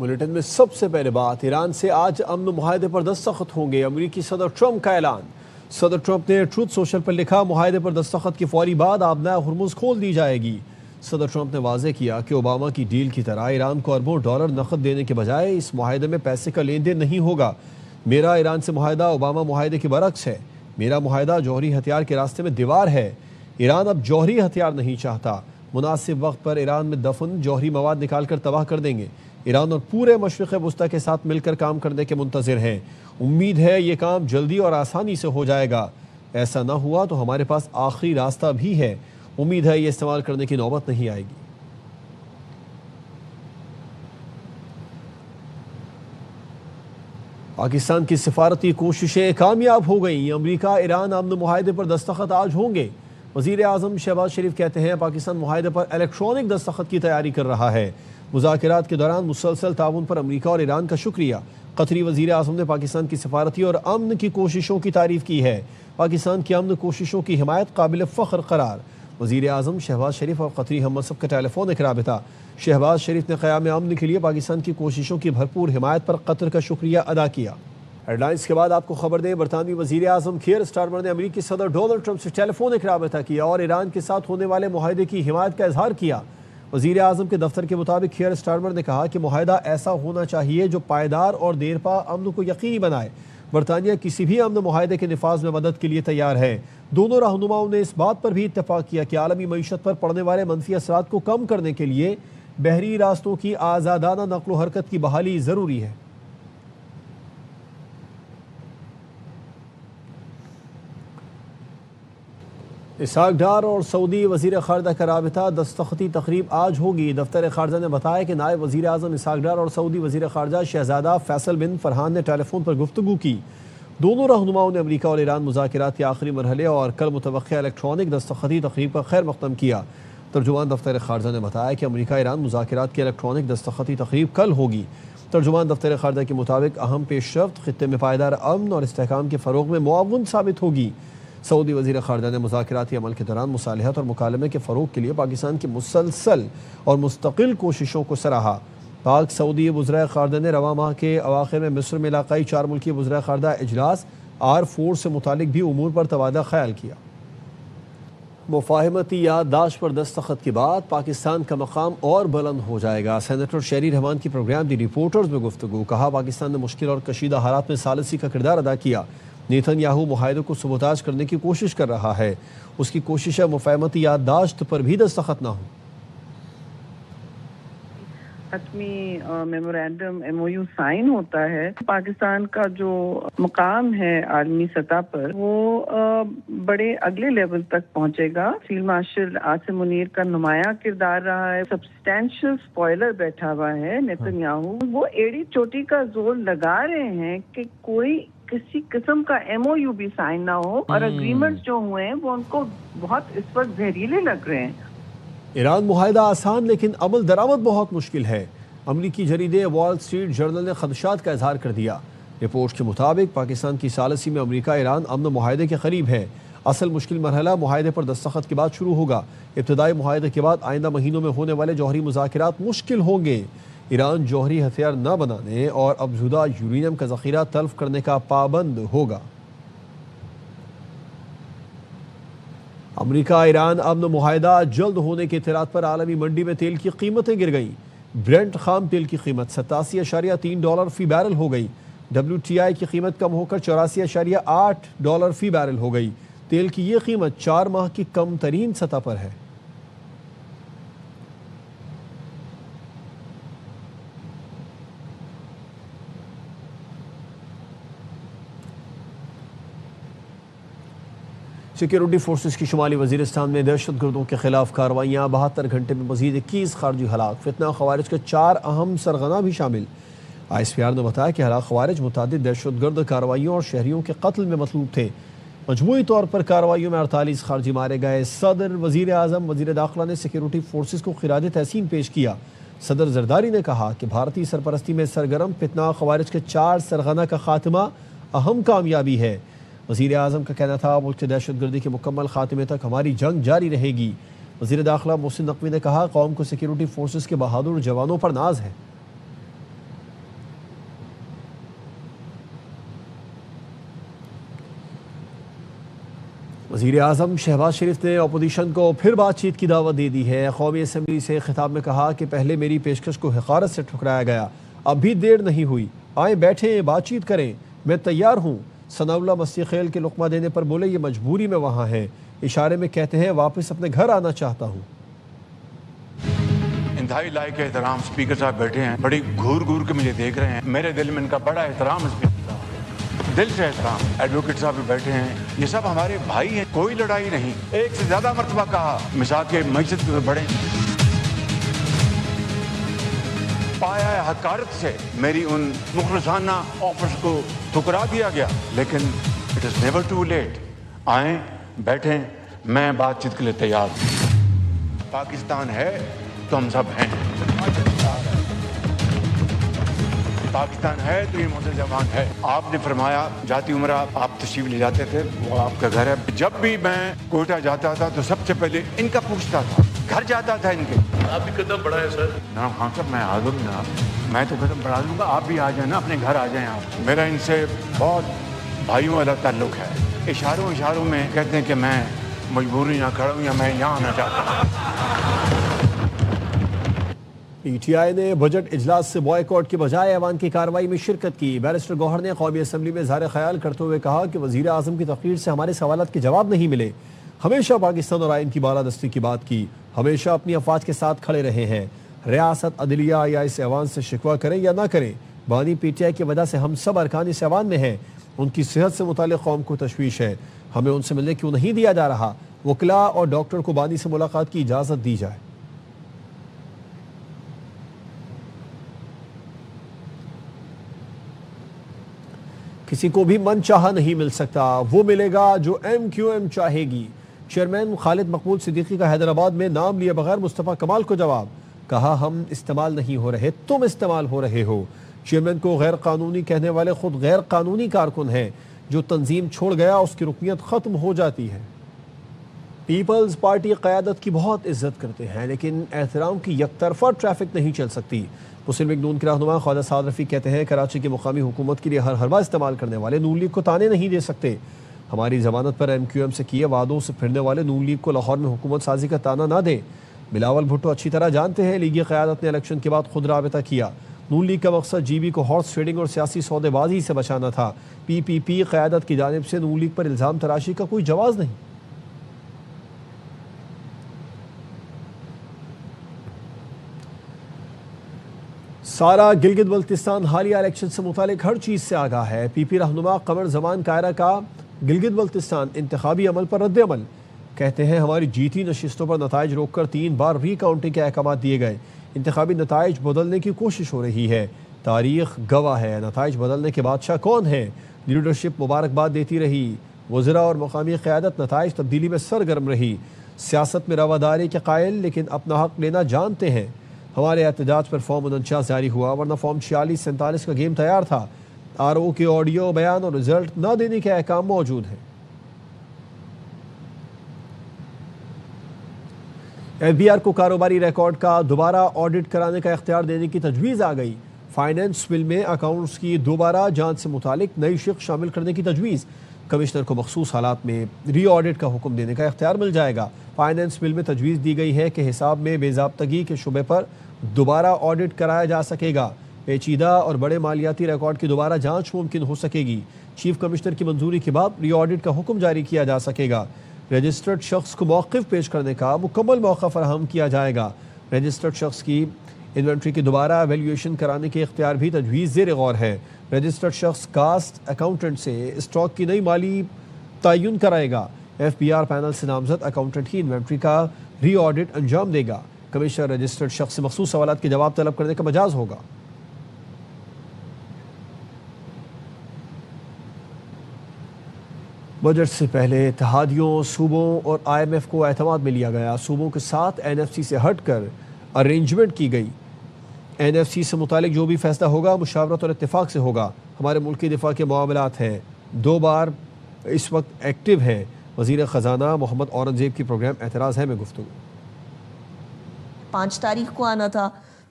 Bulletin में सबसे पहले बात, ईरान से आज अमन मुआहदे पर दस्तखत होंगे। अमेरिकी सदर ट्रंप का ऐलान। सदर ट्रंप ने ट्रूथ सोशल पर लिखा, मुआहदे पर दस्तखत के फौरी बाद आबना हुर्मुज़ खोल दी जाएगी। सदर ट्रंप ने वाज़ेह किया कि ओबामा की डील की तरह ईरान को अरबों डॉलर नकद देने के बजाय इस मुआहदे में पैसे का लेन देन नहीं होगा। मेरा ईरान से मुआहदा ओबामा मुआहदे के बरक्स है। मेरा मुआहदा जौहरी हथियार के रास्ते में दीवार है। ईरान अब जौहरी हथियार नहीं चाहता। मुनासिब वक्त पर ईरान में दफन जौहरी मवाद निकाल कर तबाह कर देंगे। ईरान और पूरे मशरिक़ वस्ता के साथ मिलकर काम करने के मुंतज़िर हैं। उम्मीद है ये काम जल्दी और आसानी से हो जाएगा। ऐसा ना हुआ तो हमारे पास आखिरी रास्ता भी है। उम्मीद है ये इस्तेमाल करने की नौबत नहीं आएगी। पाकिस्तान की सिफारती कोशिशें कामयाब हो गई। अमरीका ईरान अमन मुआहदे पर दस्तखत आज होंगे। वज़ीर आज़म शहबाज शरीफ कहते हैं पाकिस्तान मुआहदे पर इलेक्ट्रॉनिक दस्तखत की तैयारी कर रहा है। मुज़ाकरात के दौरान मुसलसल ताउन पर अमरीका और ईरान का शुक्रिया। कतरी वज़ीर आज़म ने पाकिस्तान की सिफारती और अमन की कोशिशों की तारीफ़ की है। पाकिस्तान की अमन कोशिशों की हिमायत काबिल फ़ख्र करार। वज़ीर आज़म शहबाज शरीफ और कतरी हमसफ़ का टेलीफोनिक राबिता। शहबाज शरीफ ने क़याम अमन के लिए पाकिस्तान की कोशिशों की भरपूर हिमायत पर कतर का शुक्रिया अदा किया। हेडलाइंस के बाद आपको खबर दें, बरतानवी वज़ीर आज़म कीर स्टारमर ने अमेरिकी सदर डोनाल्ड ट्रंप से टेलीफोनिक राबिता किया और ईरान के साथ होने वाले मुआहदे की हिमायत का इजहार किया। वज़ीर आज़म के दफ्तर के मुताबिक कीर स्टारमर ने कहा कि मुआहदा ऐसा होना चाहिए जो पायदार और देरपा अमन को यकीनी बनाए। बरतानिया किसी भी अमन मुआहदे के निफाज में मदद के लिए तैयार है। दोनों रहनुमाओं ने इस बात पर भी इत्तफाक किया कि आलमी मईशत पर पड़ने वाले मनफी असरात को कम करने के लिए बहरी रास्तों की आज़ादाना नक़्ल हरकत की बहाली ज़रूरी है। इसहाक डार और सऊदी वज़ीर ख़ारजा का राबिता, दस्तखती तकरीब आज होगी। दफ्तर ख़ारजा ने बताया कि नायब वज़ीर आज़म इसहाक डार और सऊदी वज़ीर ख़ारजा शहज़ादा फैसल बिन फरहान ने टेलीफोन पर गुफ्तगू की। दोनों रहनुमाओं ने अमरीका और ईरान मुज़ाकरात के आखिरी मरहले और कल मुतवक्किआ इलेक्ट्रॉनिक दस्तखती तकरीब का खैर मक़दम किया। तर्जुमान दफ्तर ख़ारजा ने बताया कि अमरीका ईरान मुज़ाकरात की इलेक्ट्रॉनिक दस्तखती तकरीब कल होगी। तर्जुमान दफ्तर ख़ारजा के मुताबिक अहम पेशरफ्त ख़ित्ते में पायदार अमन और इस्तेहकाम के फ़रोग़ में मुआवन साबित होगी। सऊदी वज़ीर ख़ारजा ने मुज़ाकराती अमल के दौरान मुसालहत और मुकालमे के फ़रोग़ के लिए पाकिस्तान की मुसलसल और मुस्तकिल कोशिशों को सराहा। पाक सऊदी वज़राए ख़ारजा ने रवा माह के अवाखिर में मिस्र में इलाक़ाई 4 मुल्की वज़राए ख़ारजा इजलास R4 से मुतालिक भी उमूर पर तबादला ख्याल किया। मुफ़ाहमती याददाश्त पर दस्तखत के बाद पाकिस्तान का मकाम और बुलंद हो जाएगा। सेनेटर शहरी रहमान की प्रोग्राम दी रिपोर्टर्स में गुफ्तगू। कहा पाकिस्तान ने मुश्किल और कशीदा हालात में सालसी का किरदार अदा किया। नेतन्याहू मुआहदे को सबूताज करने की कोशिश कर रहा है। उसकी कोशिश है मुफ़ाहमती याददाश्त पर भी दस्तखत ना हो। हतमी मेमोरेंडम MOU साइन होता है। पाकिस्तान का जो मुकाम है आलमी सतह पर वो बड़े अगले लेवल तक पहुंचेगा। फील्ड मार्शल आसिम मुनीर का नुमाया किरदार रहा है। सब्सटेंशियल स्पॉइलर बैठा हुआ है नेतन्याहू। वो एड़ी चोटी का जोर लगा रहे हैं कि कोई किसी किस्म का MOU भी साइन ना हो और एग्रीमेंट्स जो हुए हैं वो उनको बहुत इस वक्त जहरीले लग रहे हैं। ईरान मुआहदा आसान लेकिन अमल दरामद बहुत मुश्किल है। अमरीकी जरीदे वॉल स्ट्रीट जर्नल ने खदशात का इजहार कर दिया। रिपोर्ट के मुताबिक पाकिस्तान की सालसी में अमरीका ईरान अमन मुआहदे के करीब है। असल मुश्किल मरहला मुआहदे पर दस्तखत के बाद शुरू होगा। इब्तदाई मुआहदे के बाद आइंदा महीनों में होने वाले जौहरी मुज़ाकरात मुश्किल होंगे। ईरान जौहरी हथियार न बनाने और अफजुदा यूरेनियम का ज़ख़ीरा तल्फ करने का पाबंद होगा। अमरीका ईरान अमन मुआहदा जल्द होने के इत्तलात पर आलमी मंडी में तेल की कीमतें गिर गईं। ब्रेंट खाम तेल की कीमत $87.3 फ़ी बैरल हो गई। WTI की कीमत कम होकर $84.8 फ़ी बैरल हो गई। तेल की ये कीमत 4 माह की कम तरीन सतह पर है। सिक्योरिटी फोर्सेस की शुमाली वजीरिस्तान में दहशत गर्दों के खिलाफ कार्रवाइयाँ। 72 घंटे में मजीद 21 खारजी हलाक। फितना खवारिज के 4 अहम सरगना भी शामिल। ISPR ने बताया कि हलाक खवारिज मुतादिद दहशत गर्द कार्रवाइयों और शहरियों के कत्ल में मतलूब थे। मजमूई तौर पर कार्रवाइयों में 48 खारजी मारे गए। सदर वजीर आज़म वजीर दाखिला ने सिक्योरिटी फोर्सेस को खिराज तहसीन पेश किया। सदर जरदारी ने कहा कि भारतीय सरपरस्ती में सरगर्म फितना खवारिज के 4 सरगना का खात्मा अहम कामयाबी है। वज़ीर आज़म का कहना था मुल्क से दहशत गर्दी के मुकम्मल खात्मे तक हमारी जंग जारी रहेगी। वज़ीर दाखिला मोहसिन नकवी ने कहा कौम को सिक्योरिटी फोर्सेस के बहादुर जवानों पर नाज है। वज़ीर आज़म शहबाज शरीफ ने अपोजिशन को फिर बातचीत की दावत दे दी है। कौमी असम्बली से खिताब में कहा कि पहले मेरी पेशकश को हक़ारत से ठुकराया गया, अब भी देर नहीं हुई, आए बैठें बातचीत करें, मैं तैयार हूँ। सनाउल्लाह मस्ती खेल के लुक़मा देने पर बोले ये मजबूरी में वहाँ है, इशारे में कहते हैं वापस अपने घर आना चाहता हूँ। इंतहाई लायक एहतराम स्पीकर साहब बैठे हैं, बड़ी घूर घूर के मुझे देख रहे हैं, मेरे दिल में इनका बड़ा एहतराम है, दिल से एहतराम। एडवोकेट साहब भी बैठे हैं, ये सब हमारे भाई हैं, कोई लड़ाई नहीं। एक से ज्यादा मरतबा कहा मिसाल के मस्जिद के बड़े पाया है हकारत से मेरी उन मुखलसाना ऑफर्स को ठुकरा दिया गया, लेकिन it is never too late. आए बैठें, मैं बातचीत के लिए तैयार हूं। पाकिस्तान है तो हम सब हैं, पाकिस्तान है तो ये मोहतरम जवान है। आपने फरमाया जाती उम्र आप तशरीफ ले जाते थे, वो आपका घर है। जब भी मैं कोयटा जाता था तो सबसे पहले इनका पूछता था, घर जाता था इनके। आप भी कदम बढ़ाए सर। ना हाँ सर, मैं आ दूँगा, मैं तो कदम बढ़ा दूँगा, आप भी आ जाए ना, अपने घर आ जाएं आप। मेरा इनसे बहुत भाइयों वाला ताल्लुक है। इशारों में कहते हैं कि मैं मजबूरी यहाँ खड़ा हूँ या मैं यहाँ आना चाहता हूँ। PTI ने बजट इजलास से बॉयकॉट के बजाय ऐवान की कार्रवाई में शिरकत की। बैरिस्टर गौहर ने कौमी असम्बली में ज़ाहिर ख्याल करते हुए कहा कि वज़ीर आज़म की तकरीर से हमारे सवालात के जवाब नहीं मिले। हमेशा पाकिस्तान और आइन की बालादस्ती की बात की, हमेशा अपनी अफवाज के साथ खड़े रहे हैं। रियासत अदलिया या इस ऐवान से शिकवा करें या ना करें, बानी PTI की वजह से हम सब अरकान इस ऐवान में हैं। उनकी सेहत से मुताल्लिक़ कौम को तशवीश है, हमें उनसे मिलने क्यों नहीं दिया जा रहा। वकला और डॉक्टर को बानी से मुलाकात की इजाज़त दी जाए। किसी को भी मन चाहा नहीं मिल सकता, वो मिलेगा जो MQM चाहेगी। चेयरमैन खालिद मकबूल सिद्दीकी का हैदराबाद में नाम लिए बगैर मुस्तफ़ा कमाल को जवाब, कहा हम इस्तेमाल नहीं हो रहे, तुम इस्तेमाल हो रहे हो। चेयरमैन को गैर कानूनी कहने वाले खुद गैर कानूनी कारकुन हैं, जो तंजीम छोड़ गया उसकी रुकनियत ख़त्म हो जाती है। पीपल्स पार्टी क़यादत की बहुत इज्जत करते हैं, लेकिन एहतराम की यकतरफा ट्रैफिक नहीं चल सकती। मुस्लिम लीग नून के रहनुमा ख्वाजा साद रफ़ी कहते हैं कराची की मुकामी हुकूमत के लिए हर हरबा इस्तेमाल करने वाले नून लीग को ताने नहीं दे सकते। हमारी जमानत पर MQM से किए वादों से फिरने वाले नून लीग को लाहौर में हुकूमत साजी का ताना ना दें। बिलावल भुट्टो अच्छी तरह जानते हैं लीगी क़यादत ने इलेक्शन के बाद खुद राबता किया। नून लीग का मकसद GB को हॉर्स ट्रेडिंग और सियासी सौदेबाजी से बचाना था। PPP क़यादत की जानिब से नून लीग पर इल्ज़ाम तराशी का कोई जवाज़ नहीं। सारा गिलगित बल्तिस्तान हालिया इलेक्शन से मुतालिक हर चीज़ से आगाह है। PP रहनुमा कमर जमान कायरा का गिलगित बल्तिस्तान इंतखाबी अमल पर रद्द अमल, कहते हैं हमारी जीती नशिस्तों पर नताइज रोककर 3 बार रीकाउंटिंग के अहकाम दिए गए, इंतखाबी नताइज बदलने की कोशिश हो रही है। तारीख गवाह है, नताइज बदलने के बादशाह कौन है। लीडरशिप मुबारकबाद देती रही, वज़रा और मकामी क़यादत नताइज तब्दीली में सरगर्म रही। सियासत में रवादारी के कायल, लेकिन अपना हक लेना जानते हैं। हमारे एहतजाज पर फॉर्म 49 जारी हुआ, वरना फॉर्म 46-47 का गेम तैयार था। RO के ऑडियो बयान और रिजल्ट न देने के अहकाम मौजूद हैं। FBR को कारोबारी रिकॉर्ड का दोबारा ऑडिट कराने का इख्तियार देने की तजवीज़ आ गई। फाइनेंस बिल में अकाउंट्स की दोबारा जांच से मुतालिक नई शिक शामिल करने की तजवीज़। कमिश्नर को मखसूस हालात में री ऑडिट का हुक्म देने का इख्तियार मिल जाएगा। फाइनेंस बिल में तजवीज़ दी गई है कि हिसाब में बेज़ाब्तगी के शुबे पर दोबारा ऑडिट कराया जा सकेगा। पेचीदा और बड़े मालियाती रिकॉर्ड की दोबारा जांच मुमकिन हो सकेगी। चीफ कमिश्नर की मंजूरी के बाद री ऑडिट का हुक्म जारी किया जा सकेगा। रजिस्टर्ड शख्स को मौक़िफ़ पेश करने का मुकम्मल मौका फराहम किया जाएगा। रजिस्टर्ड शख्स की इन्वेंट्री की दोबारा वैल्यूएशन कराने के इख्तियार भी तजवीज़ ज़ेर गौर है। रजिस्टर्ड शख्स कास्ट अकाउंटेंट से स्टॉक की नई माली तयन कराएगा। FBR पैनल से नामजद अकाउंटेंट ही इन्वेंट्री का री ऑडिट अंजाम देगा। कमिश्नर रजिस्टर्ड शख्स से मखसूस सवालात के जवाब तलब करने का मजाज होगा। बजट से पहले इत्तेहादियों, सूबों और IMF को एतमाद में लिया गया। सूबों के साथ NFC से हटकर अरेंजमेंट की गई। NFC से मुतालिक जो भी फैसला होगा मुशावरत और इत्तेफाक से होगा। हमारे मुल्क की दिफा के मामलात हैं, 2 बार इस वक्त एक्टिव हैं। वज़ीर ख़जाना मोहम्मद औरंगज़ेब की प्रोग्राम एतराज़ है में गुफ्तगू। 5 तारीख को आना था,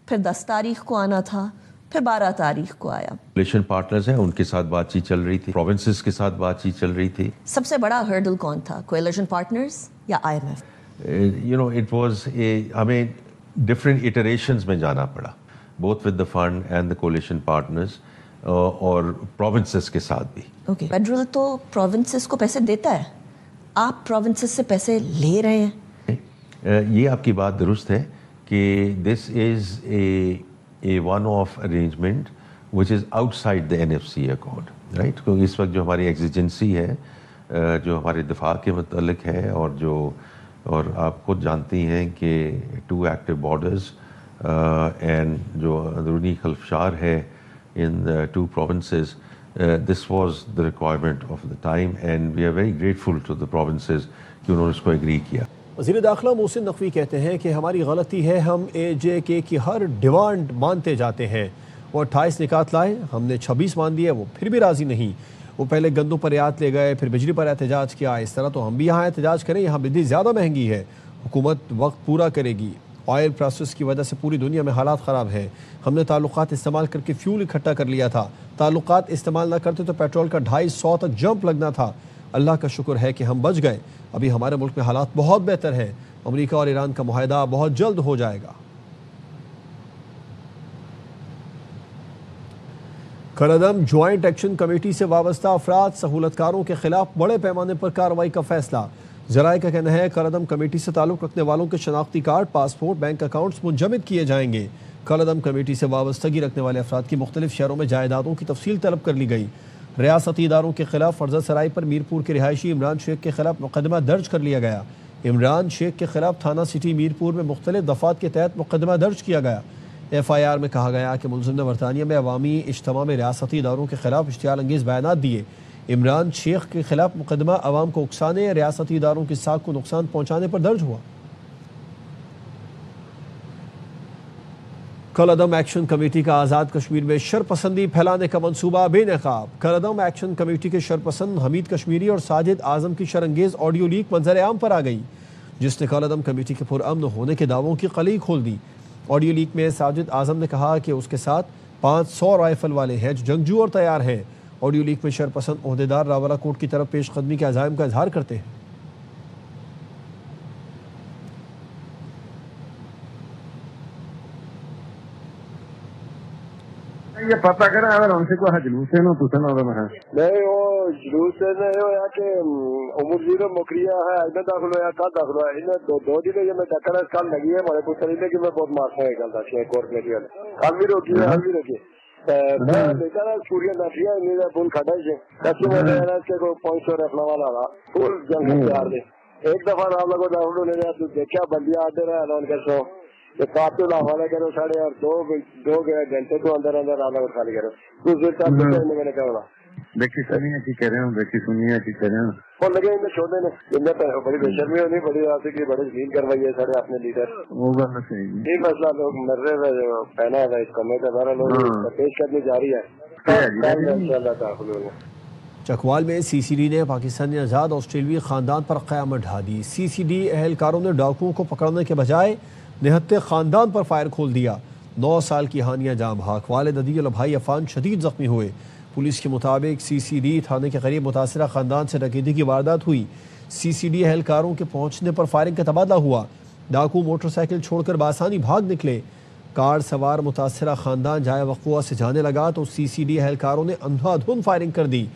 फिर 10 तारीख को आना था, फिर 12 तारीख को आया। कोलिशन पार्टनर्स हैं, उनके साथ बातचीत चल रही थी, प्रोविंसेस के साथ बातचीत चल रही थी। सबसे बड़ा हर्डल कौन था, कोलिशन पार्टनर्स या IMF? इट वाज हमें डिफरेंट इटरेशंस में जाना पड़ा, both with the fund and the coalition partners और प्रोविंसेस के साथ भी। ओके, फेडरल तो प्रोविंसेस को पैसे देता है, आप प्रोविंसेस से पैसे ले रहे हैं? ये आपकी बात दुरुस्त है कि this is a one of arrangement which is outside the NFC account, right. क्योंकि इस वक्त जो हमारी एग्जिजेंसी है, जो हमारे दिफा के मतलब है, और आप खुद जानती हैं कि 2 एक्टिव बॉर्डर्स एंड जो अंदरूनी खलफशार है इन 2 provinces, this was the requirement of the time and we are very grateful to the provinces कि उन्होंने इसको एग्री किया। वज़ीर दाखिला मोहसिन नकवी कहते हैं कि हमारी गलती है, हम AJK की हर डिमांड मानते जाते हैं। वो 28 निकात लाए, हमने 26 मान दिए, वो फिर भी राज़ी नहीं। वो पहले गंदों पर रियायत ले गए, फिर बिजली पर एहतजाज किया। इस तरह तो हम भी यहाँ एहतजाज करें, यहाँ बिजली ज़्यादा महंगी है, हुकूमत वक्त पूरा करेगी। ऑयल प्रोसेस की वजह से पूरी दुनिया में हालात ख़राब हैं। हमने ताल्लुकात इस्तेमाल करके फ्यूल इकट्ठा कर लिया था, ताल्लुकात इस्तेमाल ना करते तो पेट्रोल का 250 तक जंप लगना था। अल्लाह का शुक्र है कि हम बच गए। अभी हमारे मुल्क में हालात बहुत बेहतर हैं। अमेरिका और ईरान का मुआहदा बहुत जल्द हो जाएगा। कलअदम ज्वाइंट एक्शन कमेटी से वाबस्ता अफराद सहूलतकारों के खिलाफ बड़े पैमाने पर कार्रवाई का फैसला। जराये का कहना है कलअदम कमेटी से ताल्लुक़ रखने वालों के शनाख्ती कार्ड, पासपोर्ट, बैंक अकाउंट्स मुंजमद किए जाएंगे। कलअदम कमेटी से वाबस्तगी रखने वाले अफराद की मुख्तलिफ शहरों में जायदादों की तफसील तलब कर ली गई। रियासती इदारों के खिलाफ फर्जा सराई पर मीरपुर के रिहायशी इमरान शेख के खिलाफ मुकदमा दर्ज कर लिया गया। इमरान शेख के खिलाफ थाना सिटी मीरपुर में मुख्तलिफ दफ़ात के तहत मुकदमा दर्ज किया गया। FIR में कहा गया कि मुलज़िम ने बरतानिया में अवामी इज्तिमा में रियासती इदारों के खिलाफ इश्तियाल अंगेज़ बयानात दिए। इमरान शेख के खिलाफ मुकदमा अवाम को उकसाने, रियासती इदारों की साख को नुकसान पहुँचाने पर दर्ज हुआ। कलअदम एक्शन कमेटी का आज़ाद कश्मीर में शरपसंदी फैलाने का मंसूबा बेनकाब। कलअदम एक्शन कमेटी के शरपसंद हमीद कश्मीरी और साजिद आजम की शरंगेज ऑडियो लीक मंजर आम पर आ गई, जिसने कलअदम कमेटी के पुरअमन होने के दावों की कली खोल दी। ऑडियो लीक में साजिद आजम ने कहा कि उसके साथ 500 राइफल वाले हैं जो जंगजू और तैयार हैं। ऑडियो लीक में शरपसंद ओहदेदार रावलाकोट की तरफ पेशकदमी के अज़ाइम का इजहार करते हैं। ये पता करें अगर हमसे कोई जुलूस है ना तो नहीं वो जुलूस नहीं हो या कि उम्र जीरो मुकरिया है इधर दाखिल होया कल दाखिल हुआ इन्हें दो दिन ये मैं टक्कर कल लगी है हमारे पुत्र ने कि मैं बहुत मारता है कल था कोर्ट में कल भी रोकी है कल भी रोकी मैं देखा ना सूर्य नाठिया मेरा पुल खड़ा है कस्टमर है के को 500 रखने वाला था फुल जंग तैयार थे। एक दफा राम लोग दाखिल होने गया तो देखा बंदियां आते रहे अलान कर सो काफी हवाला करो 2.5 घंटे तो अंदर अंदर आना खाली करो तो मैंने कहा देखी सुनिए की कह रहे हो देखी सुनिए की कह रहे हो और लगे इनमें छोड़ने में इनमें बड़ी बेशर्मी होनी बड़ी आते की बड़ी लीन करवाई है सारे अपने लीडर वो गल सही ये मसला लोग मर रहे हैं पहना है इसका मैं हमारा लोग पेश करने जा रही है इंशाल्लाह। चकवाल में CCD ने पाकिस्तानी आज़ाद ऑस्ट्रेलियाई ख़ानदान पर क़यामत ढा दी। CCD एहलकारों ने डाकुओं को पकड़ने के बजाय निहत्ते ख़ानदान पर फायर खोल दिया। 9 साल की हानिया जाँ भाग, वालिद अदी और भाई अफान शदीद ज़ख्मी हुए। पुलिस के मुताबिक CCD थाने के करीब मुतासरा ख़ानदान से डकैती की वारदात हुई। CCD एहलकारों के पहुँचने पर फायरिंग का तबादला हुआ। डाकू मोटरसाइकिल छोड़कर बासानी भाग निकले। कार सवार मुतासरा ख़ानदान जाए वक़ुआ से जाने लगा तो CCD एहलकारों ने अंधाधुंध फायरिंग कर दी।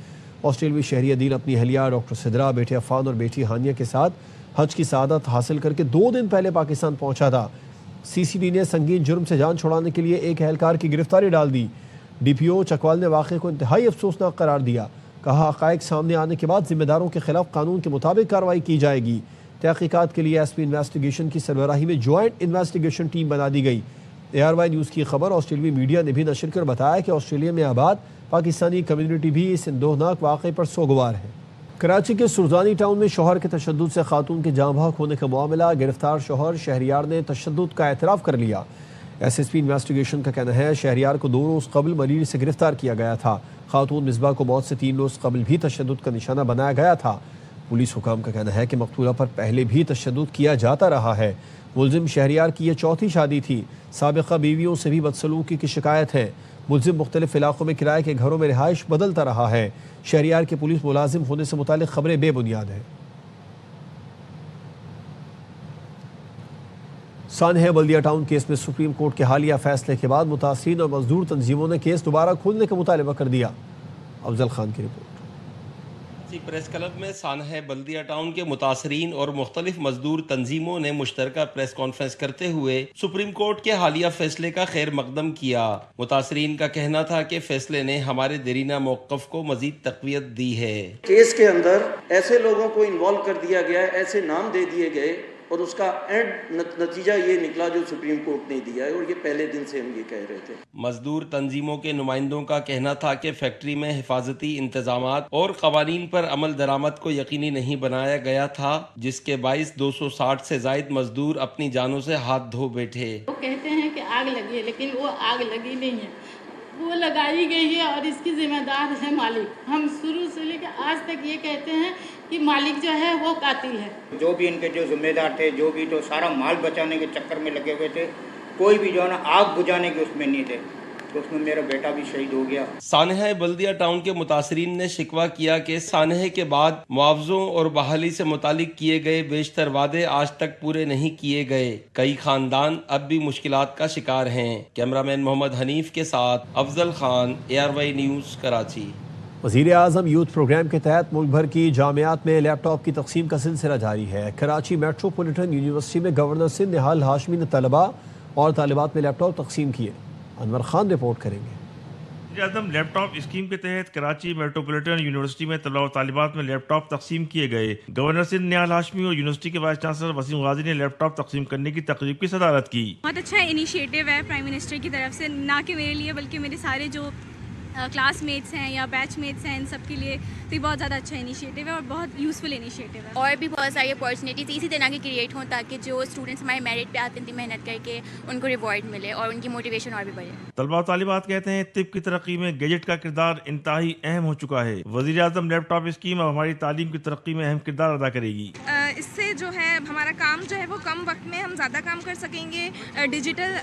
ऑस्ट्रेलियाई शहरी अदील अपनी अहलिया डॉक्टर सिद्रा, बेटे अफान और बेटी हानिया के साथ हज की सआदत हासिल करके 2 दिन पहले पाकिस्तान पहुंचा था। CCD ने संगीन जुर्म से जान छुड़ाने के लिए एक एहलकार की गिरफ्तारी डाल दी। DPO चकवाल ने वाक़े को इंतहाई अफसोसनाक करार दिया। कहा हक़ाइक़ सामने आने के बाद जिम्मेदारों के खिलाफ कानून के मुताबिक कार्रवाई की जाएगी। तहक़ीक़ात के लिए SP इन्वेस्टिगेशन की सरबराही में जॉइंट इन्वेस्टिगेशन टीम बना दी गई। ARY न्यूज़ की खबर ऑस्ट्रेलियाई मीडिया ने भी नशर कर बताया कि ऑस्ट्रेलिया में आबाद पाकिस्तानी कम्युनिटी भी इस इंदोहनाक वाक़े पर सोगवार है। कराची के सुरजानी टाउन में शौहर के तशद्दुद से खातून के जाँ भाग होने का मामला, गिरफ्तार शौहर शहरियार ने तशद्दुद का एतराफ़ कर लिया। SSP इन्वेस्टिगेशन का कहना है शहरियार को 2 रोज़ कबल मरीर से गिरफ्तार किया गया था। खातून मिसबा को मौत से 3 रोज़ कबल भी तशद्दुद का निशाना बनाया गया था। पुलिस हुकाम का कहना है कि मकतूला पर पहले भी तशद्दुद किया जाता रहा है। मुलजिम शहरियार की यह 4थी शादी थी। साबिक़ा बीवियों से भी बदसलूकी की शिकायत है। मुलजिम मुख्तलिफ इलाकों में किराए के घरों में रिहाइश बदलता रहा है। शहरियार के पुलिस मुलाजिम होने से मुतालिक खबरें बेबुनियाद हैं। सानहे बल्दिया टाउन केस में सुप्रीम कोर्ट के हालिया फैसले के बाद मुतासिरीन और मजदूर तंजीमों ने केस दोबारा खोलने का मुतालबा कर दिया। अफजल खान की रिपोर्ट। प्रेस क्लब में सानहे बल्दिया टाउन के मुतासरीन और मुख्तलिफ मजदूर तंजीमों ने मुश्तरका प्रेस कॉन्फ्रेंस करते हुए सुप्रीम कोर्ट के हालिया फैसले का खैर मकदम किया। मुतासरीन का कहना था कि फैसले ने हमारे देरीना मौक़िफ़ को मजीद तक़वियत दी है। केस के अंदर ऐसे लोगों को इन्वॉल्व कर दिया गया, ऐसे नाम दे दिए गए और उसका एंड नतीजा ये निकला जो सुप्रीम कोर्ट ने दिया है, और ये पहले दिन से हम ये कह रहे थे। मजदूर तंजीमों के नुमाइंदों का कहना था कि फैक्ट्री में हिफाजती इंतजामात और कवानीन पर अमल दरामद को यकीनी नहीं बनाया गया था, जिसके बाइस 260 से जायद मजदूर अपनी जानों से हाथ धो बैठे। वो कहते हैं कि आग लगी है, लेकिन वो आग लगी नहीं है, वो लगाई गई है और इसकी जिम्मेदार है मालिक। हम शुरू से लेकर आज तक ये कहते हैं कि मालिक जो है वो कातिल है। जो भी इनके जो जिम्मेदार थे, जो भी तो सारा माल बचाने के चक्कर में लगे हुए थे, कोई भी जो है ना आग बुझाने के उसमें नहीं थे, तो उसमें मेरा बेटा भी शहीद हो गया। सानहे बल्दिया टाउन के मुतासरीन ने शिकवा किया कि सानहे के बाद मुआवजों और बहाली से मुतालिक किए गए बेशतर वादे आज तक पूरे नहीं किए गए। कई खानदान अब भी मुश्किलात का शिकार हैं। कैमरामैन मोहम्मद हनीफ के साथ अफजल खान, ARY न्यूज़, कराची। वज़ीर आज़म यूथ प्रोग्राम के तहत मुल्क भर की जामियात में लैपटॉप की तकसीम का सिलसिला जारी है। कराची मेट्रोपॉलिटन यूनिवर्सिटी में गवर्नर सिंध निहाल हाशमी ने तलबा और तालिबात में लैपटॉप तकसीम किए। अनवर खान रिपोर्ट करेंगे। वज़ीर आज़म लैपटॉप स्कीम के तहत कराची मेट्रोपॉलिटन यूनिवर्सिटी में तलबा और तालिबात में लैपटॉप तकसीम किए गए। गवर्नर सिंध निहाल हाशमी और यूनिवर्सिटी के वाइस चांसलर वसीम गाजी ने लैपटॉप तकसीम करने की तकरीब की सदारत की। बहुत अच्छा इनिशिएटिव है प्राइम मिनिस्टर की तरफ से, ना कि मेरे लिए बल्कि मेरे सारे जो क्लासमेट्स हैं या बैचमेट्स हैं, इन सब के लिए तो ये बहुत ज़्यादा अच्छा इनिशिएटिव है और बहुत यूज़फुल इनिशिएटिव है। और भी बहुत सारी अपॉर्चुनिटीज़ इसी तरह की क्रिएट हों ताकि जो स्टूडेंट्स हमारे मेरिट पे आते हैं मेहनत करके उनको रिवॉर्ड मिले और उनकी मोटिवेशन और भी बढ़े। तलबा और तालिबात कहते हैं तिब की तरक्की में गैजेट का किरदार इंतहाई अहम हो चुका है। वज़ीर आज़म लैपटॉप स्कीम अब हमारी तालीम की तरक्की में अहम किरदार अदा करेगी। इससे जो है हमारा काम जो है वो कम वक्त में हम ज़्यादा काम कर सकेंगे, डिजिटल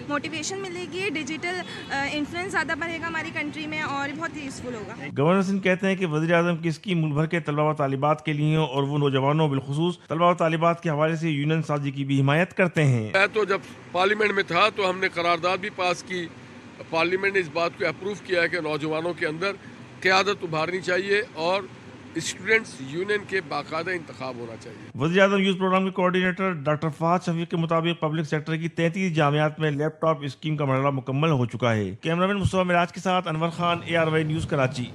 मोटिवेशन मिलेगी, डिजिटल इन्फ्लुएंस ज़्यादा बढ़ेगा हमारी कंट्री में और बहुत यूजफुल होगा। गवर्नर सिंह कहते हैं कि वज़ीर आज़म की स्कीम मुल्क भर के तलबा व तालिबात के लिए और वो नौजवानों बिलखुसूस तलबा व तालिबात के हवाले से यूनियन साजी की भी हिमायत करते हैं। मैं तो जब पार्लियामेंट में था तो हमने करारदाद भी पास की। पार्लियामेंट ने इस बात को अप्रूव किया है कि नौजवानों के अंदर क़यादत उभारनी चाहिए और स्टूडेंट्स यूनियन के बाकायदा इंतखाब होना चाहिए। वज़ीर आज़म यूथ प्रोग्राम के कोऑर्डिनेटर डॉक्टर फहद शफीक के मुताबिक पब्लिक सेक्टर की 33 जामियात में लैपटॉप स्कीम का मरहला मुकम्मल हो चुका है। कैमरामैन मुस्तफा मिराज के साथ Anwar Khan, ARY news, Karachi.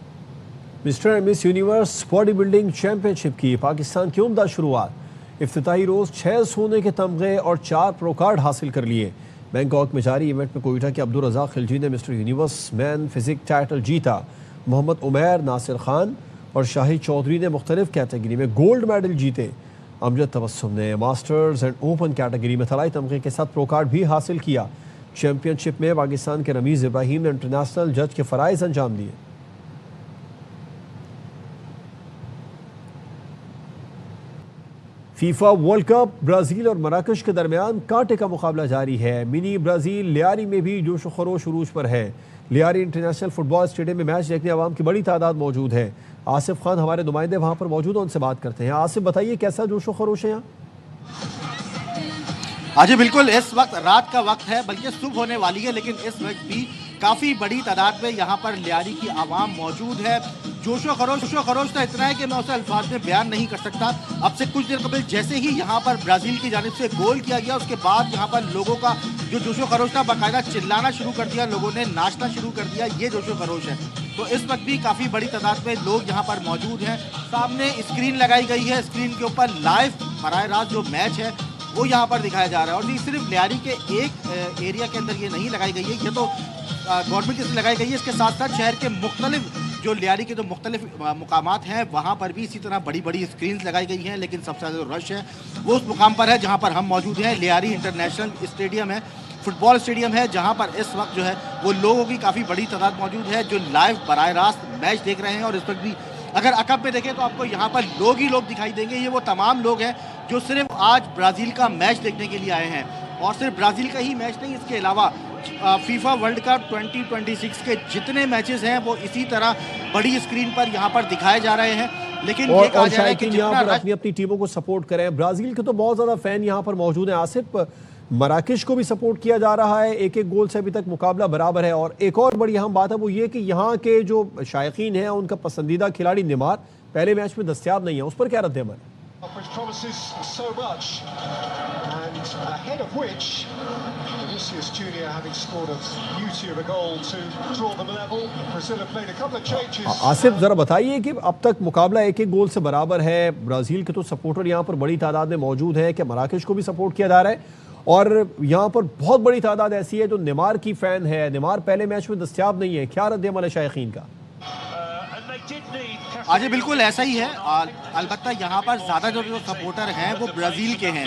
Mister and miss universe body building championship की पाकिस्तान की उम्दा शुरुआत। इफ्तिताही रोज़ 6 सोने के तमगे और 4 प्रो कार्ड हासिल कर लिए। बैंकॉक में जारी इवेंट में कोयटा के अब्दुल रज़ाक खिलजी ने mister universe man physique title जीता। मोहम्मद उमैर, नासिर खान और शाहिद चौधरी ने मुख्तलिफ कैटेगरी में गोल्ड मेडल जीते। अमजद तबस्सुम ने मास्टर्स एंड ओपन कैटेगरी में तलाई तमगे के साथ प्रो कार्ड भी हासिल किया। चैंपियनशिप में पाकिस्तान के रमीज़ इब्राहिम ने इंटरनेशनल जज के फ़राइज़ अंजाम दिए। फीफा वर्ल्ड कप ब्राज़ील और मराकश के दरमियान कांटे का मुकाबला जारी है। मिनी ब्राज़ील लियारी में भी जोश व खरोश उरूज पर है। लियारी इंटरनेशनल फुटबॉल स्टेडियम में मैच देखने आवाम की बड़ी तादाद मौजूद है। आसिफ खान हमारे नुमाइंदे वहाँ पर मौजूद हैं, उनसे बात करते हैं। आसिफ, बताइए कैसा जोश व खरोश है यहाँ? हाँ जी बिल्कुल, इस वक्त रात का वक्त है, बल्कि सुबह होने वाली है, लेकिन इस वक्त भी काफ़ी बड़ी तादाद में यहाँ पर लियारी की आवाम मौजूद है। जोशो खरोश तो इतना है कि मैं उसे अल्फाज में बयान नहीं कर सकता। अब से कुछ देर कबल जैसे ही यहाँ पर ब्राज़ील की जानिब से गोल किया गया, उसके बाद यहाँ पर लोगों का जो जोशो खरोश था बाकायदा चिल्लाना शुरू कर दिया, लोगों ने नाचना शुरू कर दिया। ये जोशो खरोश है। तो इस वक्त भी काफ़ी बड़ी तादाद में लोग यहाँ पर मौजूद हैं। सामने स्क्रीन लगाई गई है, स्क्रीन के ऊपर लाइव बराह रास्त जो मैच है वो यहाँ पर दिखाया जा रहा है। और ये सिर्फ लियारी के एक एरिया के अंदर ये नहीं लगाई गई है, ये तो गवर्नमेंट की लगाई गई है। इसके साथ साथ शहर के मुख्तलिफ जो लियारी के जो मुख्तलिफ मुकामात हैं वहाँ पर भी इसी तरह बड़ी बड़ी स्क्रीन्स लगाई गई हैं। लेकिन सबसे ज़्यादा रश है वो उस मुकाम पर है जहाँ पर हम मौजूद हैं। लियारी इंटरनेशनल स्टेडियम है, फुटबॉल स्टेडियम है, जहाँ पर इस वक्त जो है वो लोगों की काफ़ी बड़ी तादाद मौजूद है जो लाइव बराह रास्त मैच देख रहे हैं। और इस वक्त भी अगर अकब में देखें तो आपको यहाँ पर लोग ही लोग दिखाई देंगे। ये वो तमाम लोग हैं जो सिर्फ आज ब्राज़ील का मैच देखने के लिए आए हैं। और सिर्फ ब्राज़ील का ही मैच नहीं, इसके अलावा फीफा वर्ल्ड कप 2026 के जितने मैचेस हैं वो इसी तरह बड़ी स्क्रीन पर यहाँ पर दिखाए जा रहे हैं। लेकिन ये कहा जा रहा है कि यहाँ पर अपनी अपनी टीमों को सपोर्ट करें। ब्राजील के तो बहुत ज्यादा फैन यहाँ पर मौजूद हैं। आसिफ, मराकश को भी सपोर्ट किया जा रहा है, एक एक गोल से अभी तक मुकाबला बराबर है। और एक और बड़ी अहम बात है वो ये कि यहाँ के जो शायकीन हैं उनका पसंदीदा खिलाड़ी नेमार पहले मैच में दस्तयाब नहीं है, उस पर क्या रद्द अमल है? Which promises so much, and ahead of which Vinicius Junior having scored a beauty of a goal to draw them level. Brazil have played a couple of changes. Asif, जरा बताइए कि अब तक मुकाबला एक एक गोल से बराबर है। ब्राजील के तो सपोर्टर यहाँ पर बड़ी तादाद में मौजूद है, क्या मराकश को भी सपोर्ट किया जा रहा है? और यहाँ पर बहुत बड़ी तादाद ऐसी है जो नेमार की फैन है। नेमार पहले मैच में दस्तयाब नहीं है, क्या रद्द अमल है शायकीन का? आज बिल्कुल ऐसा ही है। अलबत्ता यहाँ पर ज़्यादा जो सपोर्टर हैं वो ब्राज़ील के हैं।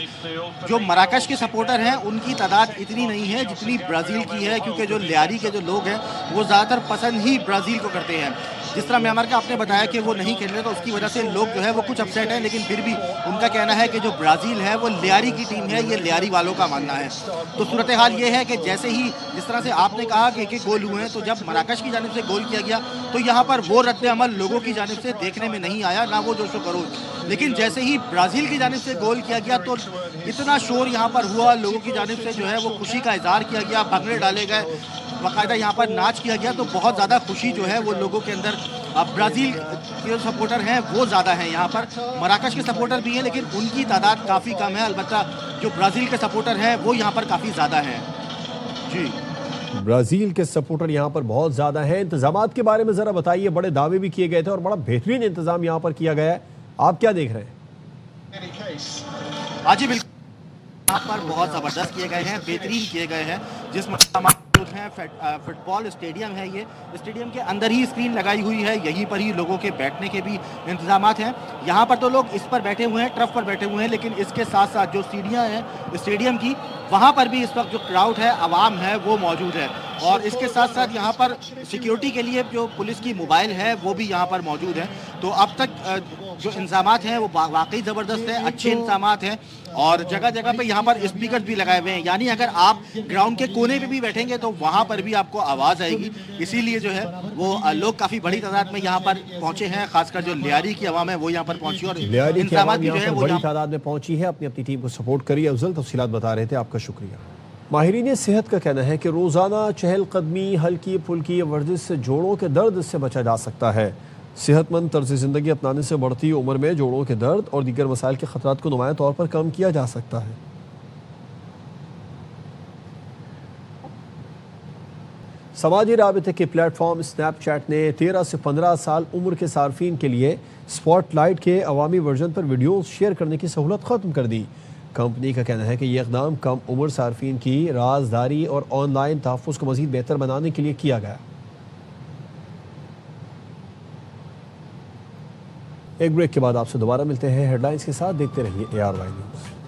जो मराकश के सपोर्टर हैं उनकी तादाद इतनी नहीं है जितनी ब्राज़ील की है, क्योंकि जो लियारी के जो लोग हैं वो ज़्यादातर पसंद ही ब्राज़ील को करते हैं। जिस तरह म्यांमार का आपने बताया कि वो नहीं खेल रहे तो उसकी वजह से लोग जो है वो कुछ अपसेट हैं, लेकिन फिर भी उनका कहना है कि जो ब्राज़ील है वो लियारी की टीम है, ये लियारी वालों का मानना है। तो सूरत हाल ये है कि जैसे ही जिस तरह से आपने कहा कि एक एक गोल हुए हैं, तो जब मराकश की जानिब से गोल किया गया तो यहाँ पर वो रद्द अमल लोगों की जानिब से देखने में नहीं आया, ना वो जोशो खरोश। लेकिन जैसे ही ब्राज़ील की जानिब से गोल किया गया तो इतना शोर यहाँ पर हुआ, लोगों की जानिब से जो है वो खुशी का इजहार किया गया, भंगड़े डाले गए, बाकायदा यहाँ पर नाच किया गया। तो बहुत ज़्यादा खुशी जो है वो लोगों के अंदर, ब्राज़ील के जो सपोर्टर हैं वो ज़्यादा हैं यहाँ पर। मराकश के सपोर्टर भी हैं लेकिन उनकी तादाद काफ़ी कम है। अलबत्ता जो ब्राज़ील के सपोर्टर हैं वो यहाँ पर काफ़ी ज़्यादा हैं। जी, ब्राज़ील के सपोर्टर यहाँ पर बहुत ज़्यादा हैं। इंतजामात के बारे में ज़रा बताइए, बड़े दावे भी किए गए थे और बड़ा बेहतरीन इंतज़ाम यहाँ पर किया गया है, आप क्या देख रहे हैं? जी बिल्कुल, यहाँ पर बहुत ज़बरदस्त किए गए हैं, बेहतरीन किए गए हैं। जिसमें हैं फुटबॉल स्टेडियम है, ये स्टेडियम के अंदर ही स्क्रीन लगाई हुई है, यहीं पर ही लोगों के बैठने के भी इंतजामात हैं। यहाँ पर तो लोग इस पर बैठे हुए हैं, टर्फ पर बैठे हुए हैं, लेकिन इसके साथ साथ जो सीढ़ियाँ हैं स्टेडियम की, वहाँ पर भी इस वक्त जो क्राउड है, आवाम है, वो मौजूद है। और इसके साथ साथ यहाँ पर सिक्योरिटी के लिए जो पुलिस की मोबाइल है वो भी यहाँ पर मौजूद है। तो अब तक जो इंतजामात हैं वो वाकई ज़बरदस्त है, अच्छे इंतजामात हैं। और जगह जगह पे यहाँ पर स्पीकर भी लगाए हुए हैं, यानी अगर आप ग्राउंड के कोने पे भी बैठेंगे तो वहाँ पर भी आपको आवाज़ आएगी। इसीलिए जो है वो लोग काफ़ी बड़ी तादाद में यहाँ पर पहुँचे हैं, खासकर जो लियारी की आवाम है वो यहाँ पर पहुँची और इंतजामात भी जो है वो बड़ी तादाद में पहुँची है। अपनी अपनी टीम को सपोर्ट करिए। अफजल तफसीलात बता रहे थे, आपका शुक्रिया। माहिरीन सेहत का कहना है कि रोज़ाना चहलकदमी, हल्की फुल्की वर्जिश से जोड़ों के दर्द से बचा जा सकता है। सेहतमंद तर्ज ज़िंदगी अपनाने से बढ़ती उम्र में जोड़ों के दर्द और दीगर मसाइल के ख़तरात को नुमाया तौर पर कम किया जा सकता है। समाजी राबिते के प्लेटफॉर्म स्नैपचैट ने 13 से 15 साल उम्र के सार्फिन के लिए स्पॉटलाइट के अवामी वर्जन पर वीडियोस शेयर करने की सहूलत ख़त्म कर दी। कंपनी का कहना है कि यह इक़दाम कम उम्र सार्फिन की राजदारी और ऑनलाइन तहफ़्फ़ुज़ को मज़ीद बेहतर बनाने के लिए किया गया। एक ब्रेक के बाद आपसे दोबारा मिलते हैं हेडलाइंस के साथ। देखते रहिए ARY न्यूज़।